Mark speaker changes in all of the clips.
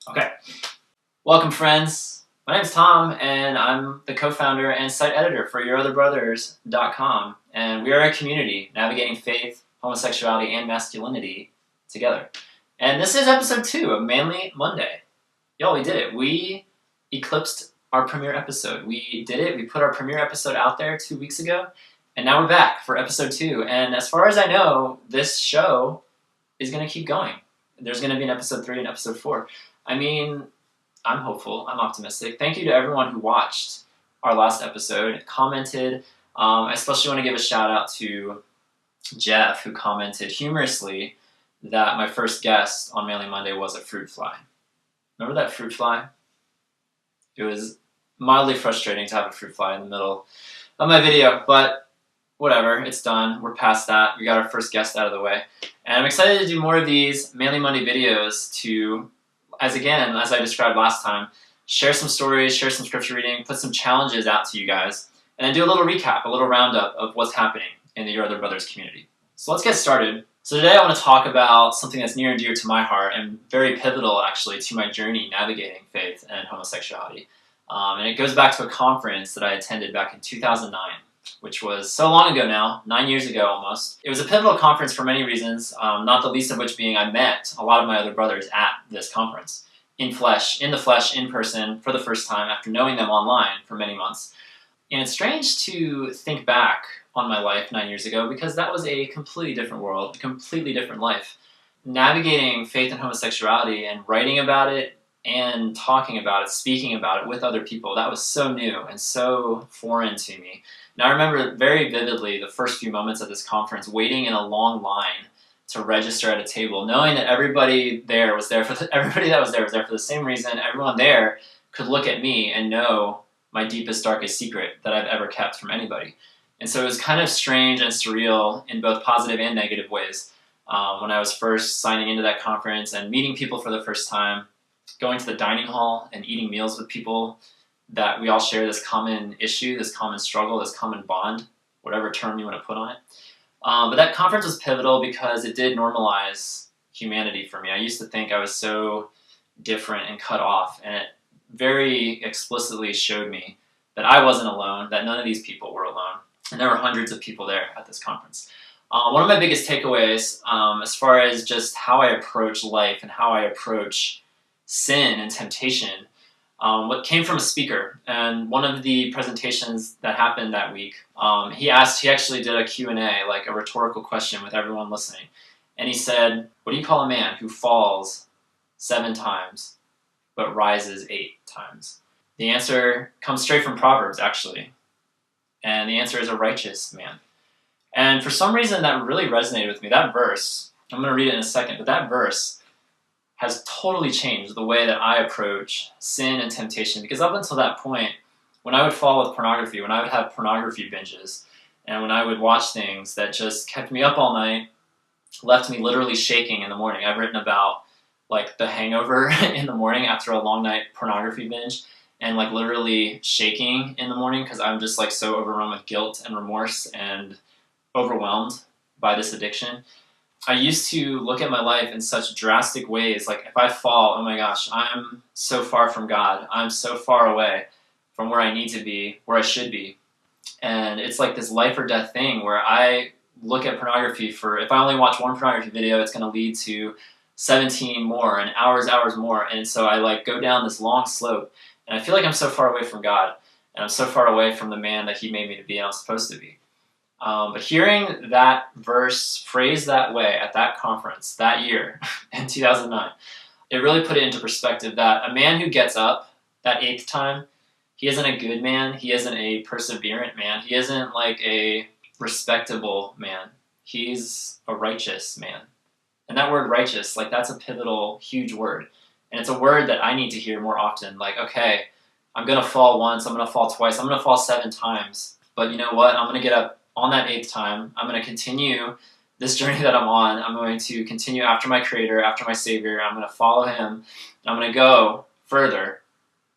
Speaker 1: Okay. Welcome, friends. My name's Tom, and I'm the co-founder and site editor for YourOtherBrothers.com. And we are a community navigating faith, homosexuality, and masculinity together. And this is episode 2 of Manly Monday. Y'all, we did it. We eclipsed our premiere episode. We did it. We put our premiere episode out there 2 weeks ago, and now we're back for episode 2. And as far as I know, this show is going to keep going. There's going to be an episode 3 and episode 4. I mean, I'm hopeful. I'm optimistic. Thank you to everyone who watched our last episode, commented. I especially want to give a shout out to Jeff, who commented humorously that my first guest on Manly Monday was a fruit fly. Remember that fruit fly? It was mildly frustrating to have a fruit fly in the middle of my video, but whatever, it's done. We're past that. We got our first guest out of the way. And I'm excited to do more of these Manly Monday videos to, as I described last time, share some stories, share some scripture reading, put some challenges out to you guys, and then do a little recap, a little roundup of what's happening in the Your Other Brothers community. So let's get started. So today I want to talk about something that's near and dear to my heart and very pivotal, actually, to my journey navigating faith and homosexuality. And it goes back to a conference that I attended back in 2009, which was so long ago now, 9 years ago almost. It was a pivotal conference for many reasons, not the least of which being I met a lot of my other brothers at this conference, in the flesh, in person, for the first time after knowing them online for many months. And it's strange to think back on my life 9 years ago because that was a completely different world, a completely different life. Navigating faith and homosexuality and writing about it and talking about it, speaking about it with other people, that was so new and so foreign to me. Now I remember very vividly the first few moments of this conference, waiting in a long line to register at a table, knowing that everybody that was there was there for the same reason. Everyone there could look at me and know my deepest, darkest secret that I've ever kept from anybody. And so it was kind of strange and surreal in both positive and negative ways when I was first signing into that conference and meeting people for the first time, going to the dining hall and eating meals with people that we all share this common issue, this common struggle, this common bond, whatever term you want to put on it. But that conference was pivotal because it did normalize humanity for me. I used to think I was so different and cut off, and it very explicitly showed me that I wasn't alone, that none of these people were alone, and there were hundreds of people there at this conference. One of my biggest takeaways as far as just how I approach life and how I approach sin and temptation, what came from a speaker. And one of the presentations that happened that week, he actually did a Q&A, like a rhetorical question with everyone listening. And he said, what do you call a man who falls 7 times but rises 8 times? The answer comes straight from Proverbs, actually. And the answer is a righteous man. And for some reason that really resonated with me. That verse, I'm going to read it in a second, but that verse has totally changed the way that I approach sin and temptation. Because up until that point, when I would fall with pornography, when I would have pornography binges, and when I would watch things that just kept me up all night, left me literally shaking in the morning. I've written about like the hangover in the morning after a long night pornography binge, and like literally shaking in the morning because I'm just like so overrun with guilt and remorse and overwhelmed by this addiction. I used to look at my life in such drastic ways, like if I fall, oh my gosh, I'm so far from God. I'm so far away from where I need to be, where I should be. And it's like this life or death thing where I look at pornography if I only watch one pornography video, it's going to lead to 17 more and hours more. And so I like go down this long slope and I feel like I'm so far away from God and I'm so far away from the man that he made me to be and I'm supposed to be. But hearing that verse phrased that way at that conference that year in 2009, it really put it into perspective that a man who gets up that 8th time, he isn't a good man, he isn't a perseverant man, he isn't like a respectable man, he's a righteous man. And that word righteous, like that's a pivotal, huge word. And it's a word that I need to hear more often. Like, okay, I'm going to fall once, I'm going to fall twice, I'm going to fall 7 times. But you know what? I'm going to get up on that 8th time. I'm going to continue this journey that I'm on. I'm going to continue after my Creator, after my Savior. I'm going to follow Him. I'm going to go further,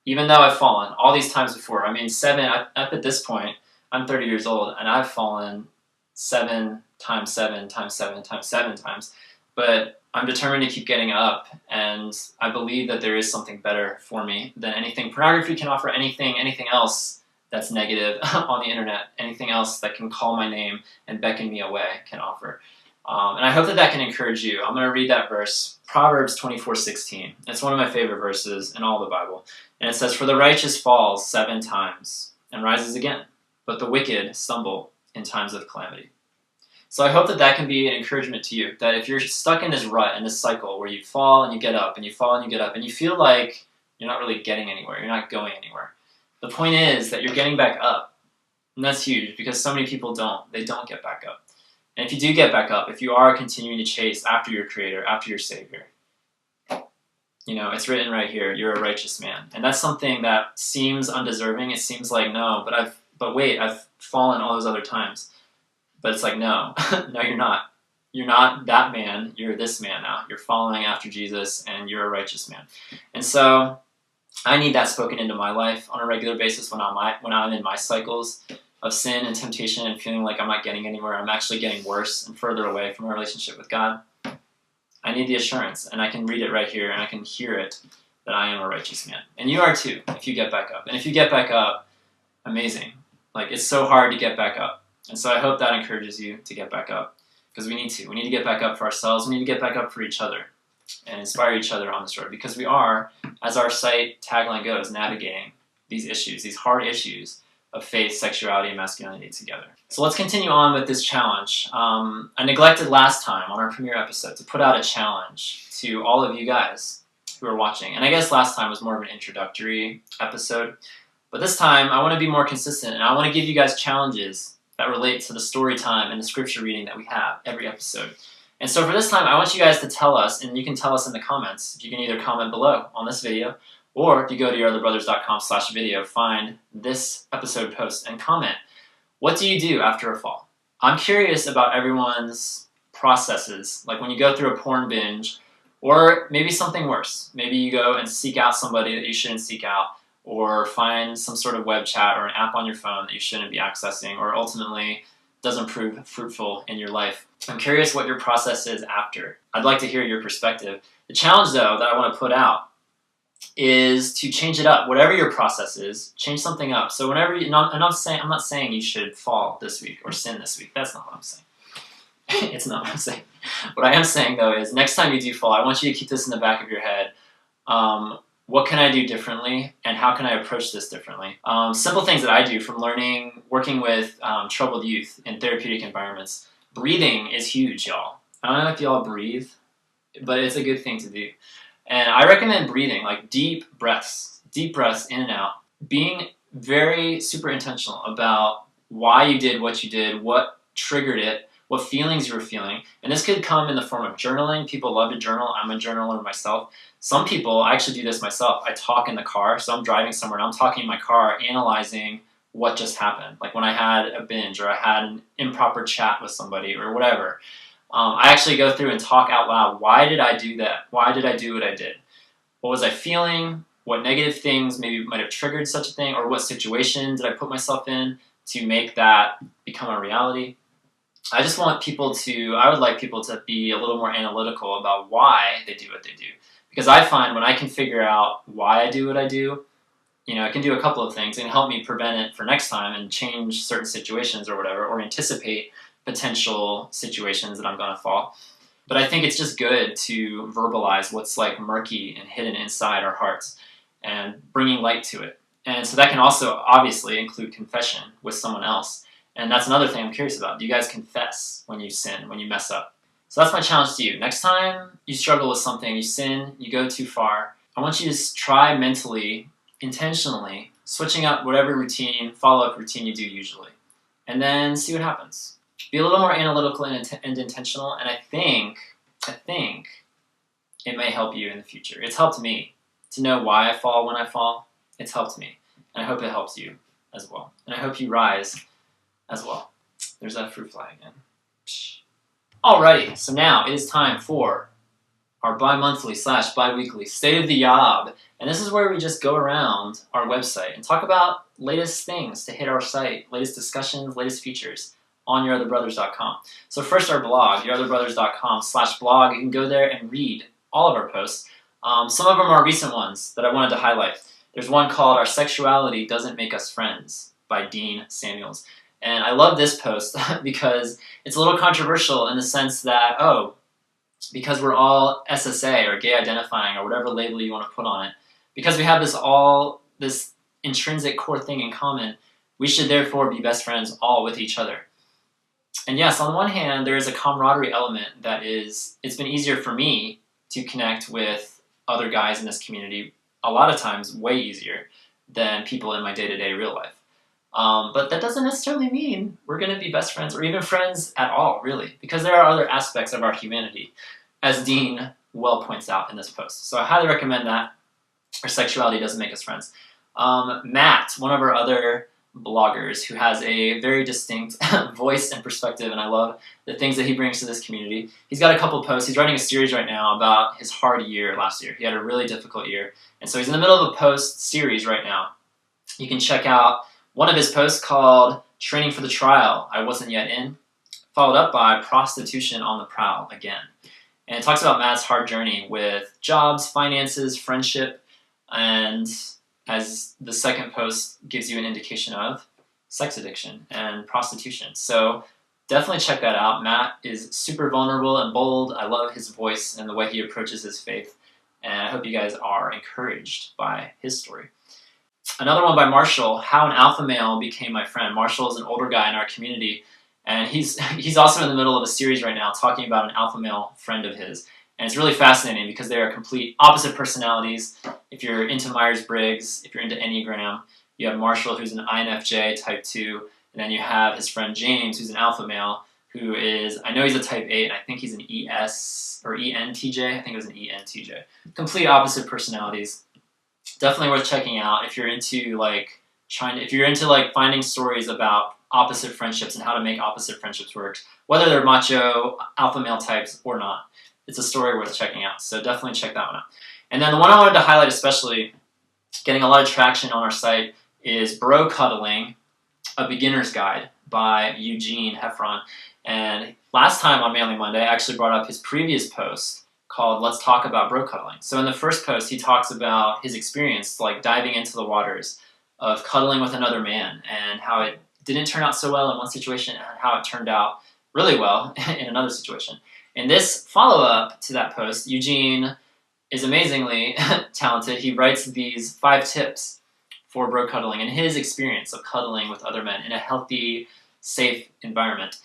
Speaker 1: even though I've fallen all these times before. I mean, up at this point, I'm 30 years old, and I've fallen 7 times 7 times 7 times 7 times. But I'm determined to keep getting up, and I believe that there is something better for me than anything pornography can offer, anything else that's negative on the internet, anything else that can call my name and beckon me away can offer. And I hope that that can encourage you. I'm going to read that verse, Proverbs 24:16. It's one of my favorite verses in all the Bible. And it says, "For the righteous falls 7 times and rises again, but the wicked stumble in times of calamity." So I hope that that can be an encouragement to you, that if you're stuck in this rut, in this cycle where you fall and you get up and you fall and you get up and you feel like you're not really getting anywhere, you're not going anywhere. The point is that you're getting back up. And that's huge because so many people don't. They don't get back up. And if you do get back up, if you are continuing to chase after your Creator, after your Savior, it's written right here, you're a righteous man. And that's something that seems undeserving. It seems like, no, but wait, I've fallen all those other times. But it's like, no, no, you're not. You're not that man. You're this man now. You're following after Jesus, and you're a righteous man. And so I need that spoken into my life on a regular basis when I'm in my cycles of sin and temptation and feeling like I'm not getting anywhere. I'm actually getting worse and further away from a relationship with God. I need the assurance, and I can read it right here, and I can hear it, that I am a righteous man. And you are too, if you get back up. And if you get back up, amazing. Like, it's so hard to get back up. And so I hope that encourages you to get back up, because we need to. We need to get back up for ourselves. We need to get back up for each other and inspire each other on this road, because we are, as our site tagline goes, navigating these issues, these hard issues of faith, sexuality, and masculinity together. So let's continue on with this challenge. I neglected last time on our premiere episode to put out a challenge to all of you guys who are watching. And I guess last time was more of an introductory episode. But this time I want to be more consistent, and I want to give you guys challenges that relate to the story time and the scripture reading that we have every episode. And so for this time, I want you guys to tell us, and you can tell us in the comments. You can either comment below on this video, or if you go to yourotherbrothers.com/video, find this episode post and comment. What do you do after a fall? I'm curious about everyone's processes, like when you go through a porn binge, or maybe something worse. Maybe you go and seek out somebody that you shouldn't seek out, or find some sort of web chat or an app on your phone that you shouldn't be accessing, or ultimately doesn't prove fruitful in your life. I'm curious what your process is after. I'd like to hear your perspective. The challenge, though, that I want to put out is to change it up. Whatever your process is, change something up. So whenever I'm not saying you should fall this week or sin this week. That's not what I'm saying. It's not what I'm saying. What I am saying, though, is next time you do fall, I want you to keep this in the back of your head. What can I do differently, and how can I approach this differently? Simple things that I do from working with troubled youth in therapeutic environments. Breathing is huge, y'all. I don't know if y'all breathe, but it's a good thing to do. And I recommend breathing, like deep breaths in and out, being very super intentional about why you did what you did, what triggered it, what feelings you were feeling. And this could come in the form of journaling. People love to journal. I'm a journaler myself. Some people, I actually do this myself. I talk in the car. So I'm driving somewhere and I'm talking in my car, analyzing what just happened. Like when I had a binge, or I had an improper chat with somebody, or whatever. I actually go through and talk out loud. Why did I do that? Why did I do what I did? What was I feeling? What negative things maybe might have triggered such a thing? Or what situation did I put myself in to make that become a reality? I would like people to be a little more analytical about why they do what they do. Because I find when I can figure out why I do what I do, I can do a couple of things and help me prevent it for next time and change certain situations or whatever, or anticipate potential situations that I'm going to fall. But I think it's just good to verbalize what's like murky and hidden inside our hearts and bringing light to it. And so that can also obviously include confession with someone else. And that's another thing I'm curious about. Do you guys confess when you sin, when you mess up? So that's my challenge to you. Next time you struggle with something, you sin, you go too far, I want you to try mentally, intentionally, switching up whatever follow-up routine you do usually. And then see what happens. Be a little more analytical and intentional, and I think it may help you in the future. It's helped me to know why I fall when I fall. It's helped me, and I hope it helps you as well. And I hope you rise as well. There's that fruit fly again. Alrighty, so now it is time for our bi-monthly/bi-weekly State of the Yob. And this is where we just go around our website and talk about latest things to hit our site, latest discussions, latest features. on yourotherbrothers.com. So first, our blog, yourotherbrothers.com/blog. You can go there and read all of our posts. Some of them are recent ones that I wanted to highlight. There's one called Our Sexuality Doesn't Make Us Friends by Dean Samuels. And I love this post because it's a little controversial in the sense that, because we're all SSA or gay identifying or whatever label you want to put on it, because we have this intrinsic core thing in common, we should therefore be best friends all with each other. And yes, on one hand, there is a camaraderie element it's been easier for me to connect with other guys in this community, a lot of times way easier than people in my day-to-day real life. But that doesn't necessarily mean we're going to be best friends or even friends at all, really, because there are other aspects of our humanity, as Dean well points out in this post. So I highly recommend that. Our Sexuality Doesn't Make Us Friends. Matt, one of our other bloggers who has a very distinct voice and perspective, and I love the things that he brings to this community. He's got a couple posts. He's writing a series right now about his hard year last year. He had a really difficult year, and so he's in the middle of a post series right now. You can check out one of his posts called Training for the Trial I Wasn't Yet In, followed up by Prostitution on the Prowl Again. And it talks about Matt's hard journey with jobs, finances, friendship, and as the second post gives you an indication of, sex addiction and prostitution. So definitely check that out. Matt is super vulnerable and bold. I love his voice and the way he approaches his faith. And I hope you guys are encouraged by his story. Another one by Marshall, How an Alpha Male Became My Friend. Marshall is an older guy in our community, and he's also in the middle of a series right now talking about an alpha male friend of his. And it's really fascinating because they are complete opposite personalities. If you're into Myers-Briggs, if you're into Enneagram, you have Marshall, who's an INFJ type 2, and then you have his friend James, who's an alpha male, who is, I know he's a type 8, and I think he's an ES or ENTJ. I think it was an ENTJ. Complete opposite personalities. Definitely worth checking out if you're into finding stories about opposite friendships and how to make opposite friendships work, whether they're macho, alpha male types or not. It's a story worth checking out, so definitely check that one out. And then the one I wanted to highlight especially, getting a lot of traction on our site, is Bro Cuddling, A Beginner's Guide by Eugene Heffron. And last time on Manly Monday, I actually brought up his previous post called Let's Talk About Bro Cuddling. So in the first post, he talks about his experience, like diving into the waters of cuddling with another man and how it didn't turn out so well in one situation and how it turned out really well in another situation. In this follow-up to that post, Eugene is amazingly talented. He writes these 5 tips for bro cuddling and his experience of cuddling with other men in a healthy, safe environment.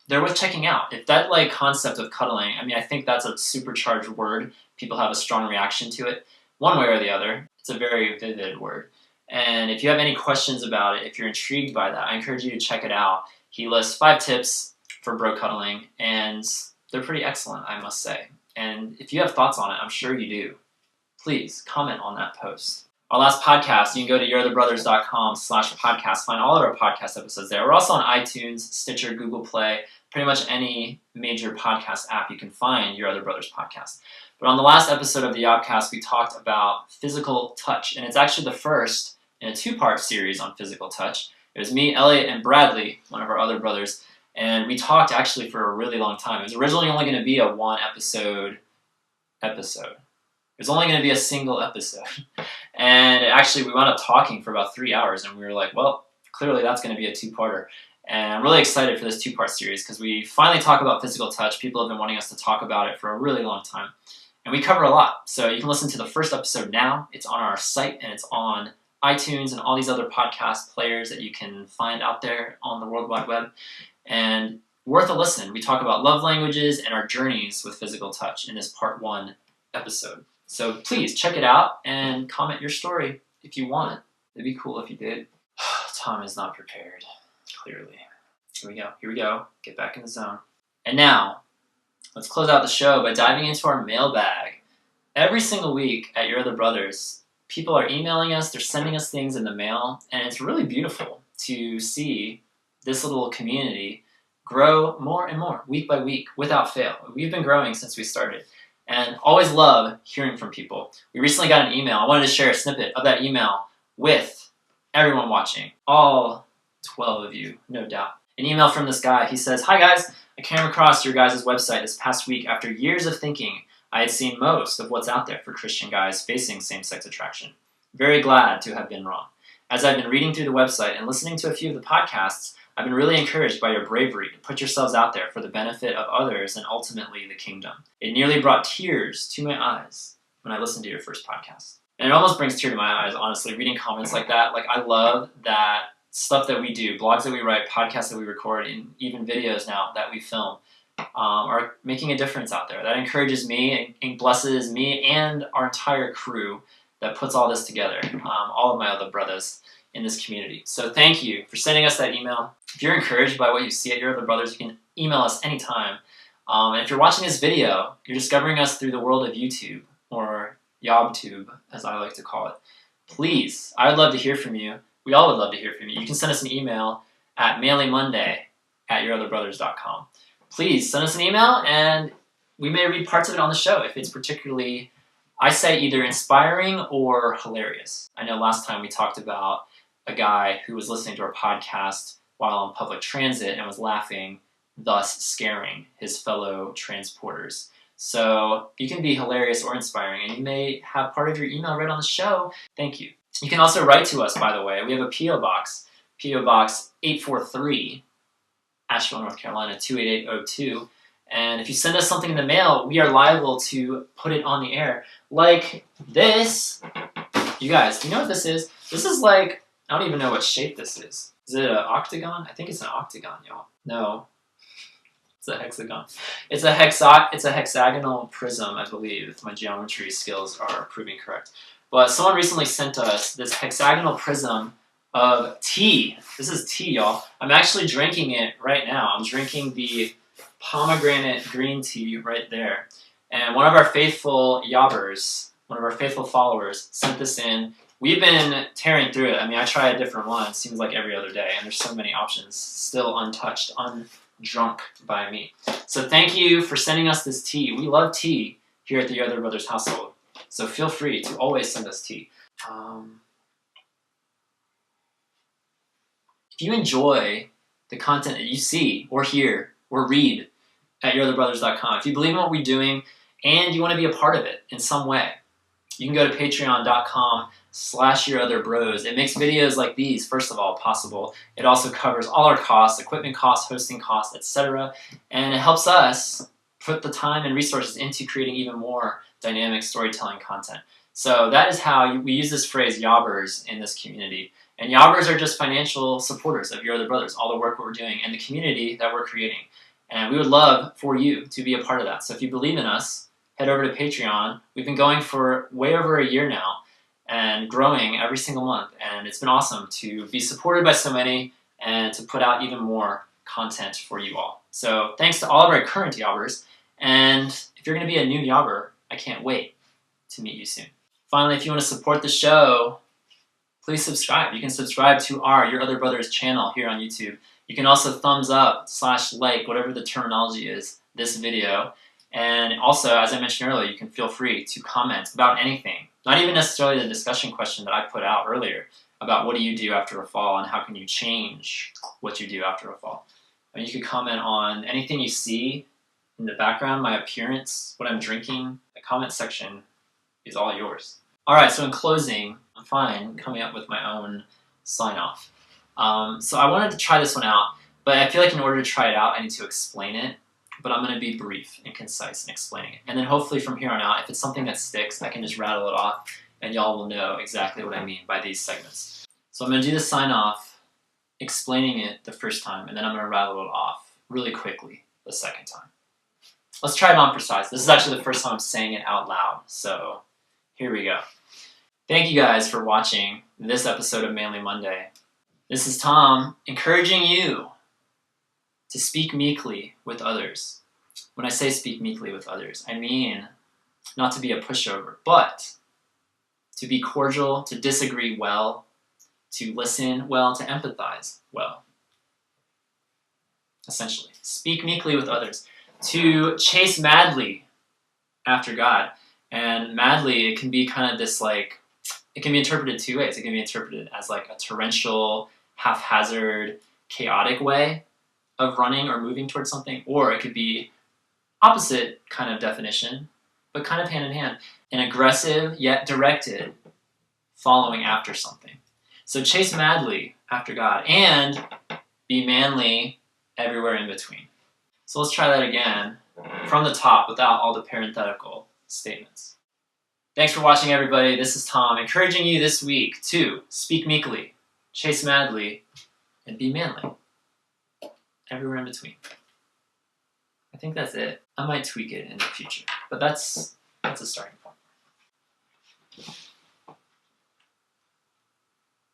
Speaker 1: They're worth checking out. If that concept of cuddling, I think that's a supercharged word. People have a strong reaction to it, one way or the other. It's a very vivid word. And if you have any questions about it, if you're intrigued by that, I encourage you to check it out. He lists 5 tips for bro cuddling, and they're pretty excellent, I must say. And if you have thoughts on it, I'm sure you do, please comment on that post. Our last podcast, you can go to yourotherbrothers.com/podcast, find all of our podcast episodes there. We're also on iTunes, Stitcher, Google Play, pretty much any major podcast app you can find Your Other Brothers podcast. But on the last episode of the Yobcast, we talked about physical touch, and it's actually the first in a 2-part series on physical touch. It was me, Elliot, and Bradley, one of our other brothers, and we talked actually for a really long time. It was originally only going to be a 1-episode episode. It was only going to be a single episode. And actually, we wound up talking for about 3 hours, and we were like, well, clearly that's going to be a 2-parter. And I'm really excited for this 2-part series because we finally talk about physical touch. People have been wanting us to talk about it for a really long time. And we cover a lot. So you can listen to the first episode now. It's on our site, and it's on iTunes and all these other podcast players that you can find out there on the World Wide Web. And worth a listen. We talk about love languages and our journeys with physical touch in this part 1 episode. So please check it out and comment your story if you want it. It'd be cool if you did. Tom is not prepared, clearly. Here we go. Get back in the zone. And now, let's close out the show by diving into our mailbag. Every single week at Your Other Brothers, people are emailing us, they're sending us things in the mail, and it's really beautiful to see this little community grow more and more, week by week, without fail. We've been growing since we started, and always love hearing from people. We recently got an email. I wanted to share a snippet of that email with everyone watching, all 12 of you, no doubt. An email from this guy. He says, "Hi guys, I came across your guys' website this past week after years of thinking I had seen most of what's out there for Christian guys facing same-sex attraction. Very glad to have been wrong. As I've been reading through the website and listening to a few of the podcasts, I've been really encouraged by your bravery to put yourselves out there for the benefit of others and ultimately the kingdom. It nearly brought tears to my eyes when I listened to your first podcast." And it almost brings tears to my eyes, honestly, reading comments like that. Like, I love that stuff that we do, blogs that we write, podcasts that we record, and even videos now that we film are making a difference out there. That encourages me and blesses me and our entire crew that puts all this together, all of my other brothers in this community. So thank you for sending us that email. If you're encouraged by what you see at Your Other Brothers, you can email us anytime. And if you're watching this video, you're discovering us through the world of YouTube, or YobTube, as I like to call it. Please, I would love to hear from you. We all would love to hear from you. You can send us an email at manlymonday@yourotherbrothers.com. Please send us an email, and we may read parts of it on the show if it's particularly, I say, either inspiring or hilarious. I know last time we talked about a guy who was listening to our podcast while on public transit and was laughing, thus scaring his fellow transporters. So you can be hilarious or inspiring, and you may have part of your email read on the show. Thank you. You can also write to us, by the way. We have a P.O. Box, P.O. Box 843, Asheville, North Carolina, 28802. And if you send us something in the mail, we are liable to put it on the air. Like this. You guys, do you know what this is? This is like, I don't even know what shape this is. Is it an octagon? I think it's an octagon, y'all. No. It's a hexagon. It's a hexagonal prism, I believe, if my geometry skills are proving correct. But someone recently sent us this hexagonal prism of tea. This is tea, y'all. I'm actually drinking it right now. I'm drinking the pomegranate green tea right there. And one of our faithful yobbers, one of our faithful followers, sent this in. We've been tearing through it. I mean, I try a different one. It seems like every other day, and there's so many options, still untouched, undrunk by me. So thank you for sending us this tea. We love tea here at the Other Brothers household. So feel free to always send us tea. If you enjoy the content that you see or hear or read at yourotherbrothers.com, if you believe in what we're doing and you want to be a part of it in some way, you can go to patreon.com/yourotherbros. It makes videos like these, first of all, possible. It also covers all our costs, equipment costs, hosting costs, etc. And it helps us put the time and resources into creating even more dynamic storytelling content. So that is how we use this phrase, yobbers, in this community. And yobbers are just financial supporters of Your Other Brothers, all the work we're doing, and the community that we're creating. And we would love for you to be a part of that. So if you believe in us, head over to Patreon. We've been going for way over a year now and growing every single month. And it's been awesome to be supported by so many and to put out even more content for you all. So thanks to all of our current yobbers. And if you're going to be a new yobber, I can't wait to meet you soon. Finally, if you want to support the show, please subscribe. You can subscribe to Your Other Brothers channel here on YouTube. You can also thumbs up / like, whatever the terminology is, this video. And also, as I mentioned earlier, you can feel free to comment about anything. Not even necessarily the discussion question that I put out earlier about what do you do after a fall and how can you change what you do after a fall. And you could comment on anything you see in the background, my appearance, what I'm drinking. The comment section is all yours. All right, so in closing, I'm fine coming up with my own sign-off. So I wanted to try this one out, but I feel like in order to try it out, I need to explain it. But I'm going to be brief and concise in explaining it. And then hopefully from here on out, if it's something that sticks, I can just rattle it off, and y'all will know exactly what I mean by these segments. So I'm going to do the sign-off, explaining it the first time, and then I'm going to rattle it off really quickly the second time. Let's try it on precise. This is actually the first time I'm saying it out loud, so here we go. Thank you guys for watching this episode of Manly Monday. This is Tom encouraging you to speak meekly with others. When I say speak meekly with others, I mean not to be a pushover, but to be cordial, to disagree well, to listen well, to empathize well. Essentially, speak meekly with others. To chase madly after God. And madly, it can be kind of this like, it can be interpreted two ways. It can be interpreted as like a torrential, haphazard, chaotic way, of running or moving towards something, or it could be opposite kind of definition, but kind of hand in hand. An aggressive yet directed following after something. So chase madly after God and be manly everywhere in between. So let's try that again from the top without all the parenthetical statements. Thanks for watching, everybody. This is Tom, encouraging you this week to speak meekly, chase madly, and be manly everywhere in between. I think that's it. I might tweak it in the future, but that's a starting point.